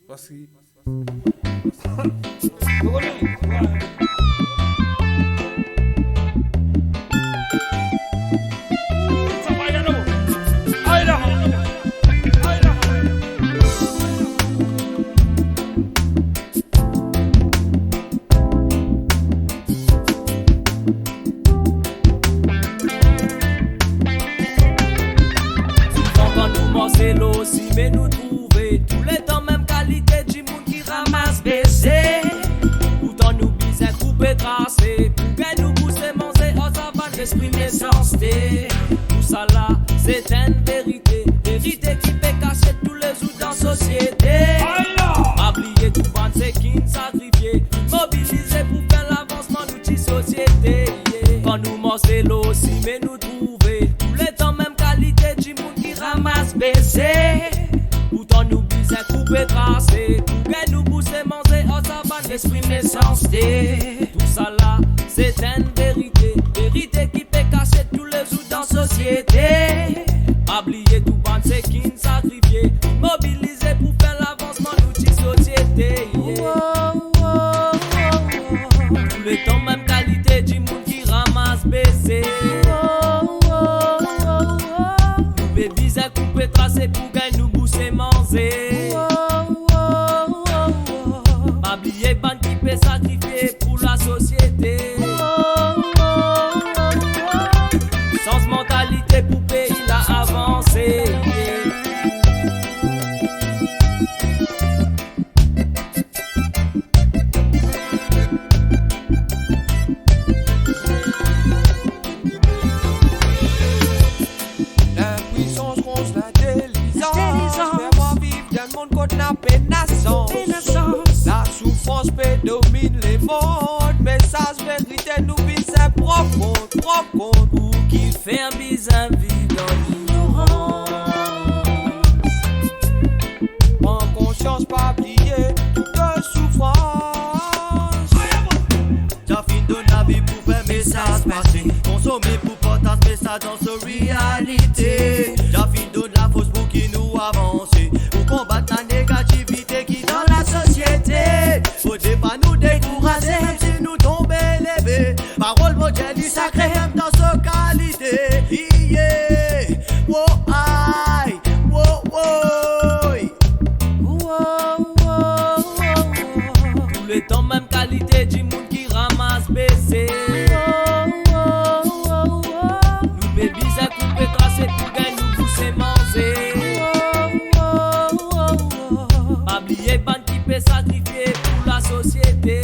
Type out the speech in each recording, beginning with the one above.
Parce que c'est l'eau, si mais nous trouver tous les temps même qualité du monde qui ramasse baisser. Pourtant nous bisons couper tracé pour que nous pousser manger en savane d'exprimer sensité. Tout ça là c'est une vérité, vérité qui peut cacher tous les autres dans la société. Oublier tout bande c'est qui ne sacrifier, mobiliser pour faire l'avancement de notre société. Quand nous mangeons l'eau, si mais nous trouver tous les temps même qualité du monde qui ramasse baisser. Pourtant nous bisons couper tracé pour que nous pousser manger en savane d'exprimer sensité. Tout ça là c'est une vérité, vérité qui peut cacher tous les autres dans la société. Oublier tout bande c'est qui ne sacrifier, mobiliser pour faire l'avancement de notre société. Tous les temps même qualité du monde qui ramasse baisser. Nous bébés à couper tracé pour gagner nous bousser manger. Oublier bande qui peut sacrifier pour la société. Sans mentalité pour pays la avancer. L'impuissance ronge la délisance. Fais-moi vivre dans le monde qu'on appelle naissance. La souffrance peut dominer les mondes. Message vérité nous vise profond, profond. Pour qui fait un bis un vie dans l'ignorance. Prends conscience, pas oublier toute souffrance. T'as fini de la vie pour faire message passer. Consommer pour porter ce message dans ce réalité. T'as fini de la fausse pour qui nous avancer. Pour combattre la négativité qui dans la société. Faudrait pas nous décourager même si nous tombons élevés. Parole modèle sacrée même dans ce qualité. Yeah, wow, aïe, wow, Tous les temps même qualité du monde qui ramasse baisser. Nous bébés à couper tracé pour gagner nous pousser manger. Oublier bande qui peut sacrifier pour la société.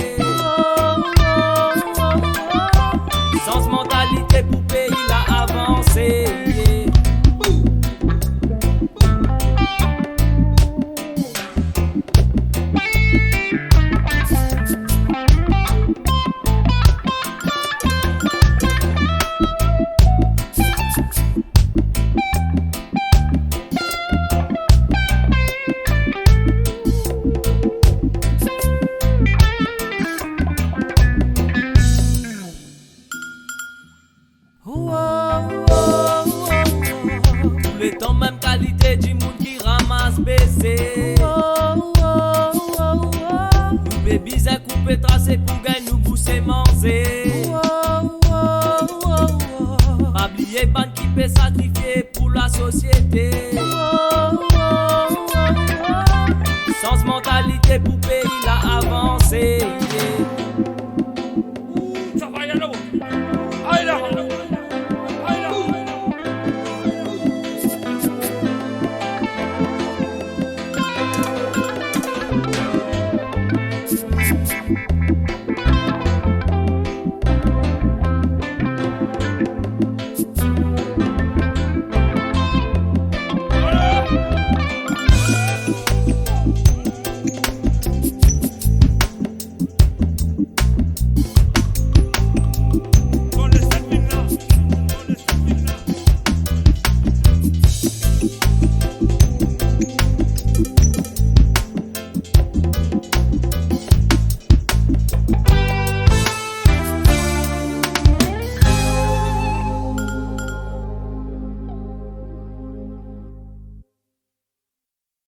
Sans mentalité pour pays la avancer. Tous les temps même qualité du monde qui ramasse baisser. Nous bébés à couper tracé pour gagner nous pousser manger. Oublier bande qui peut sacrifier pour la société. Sans mentalité pour pays la avancer.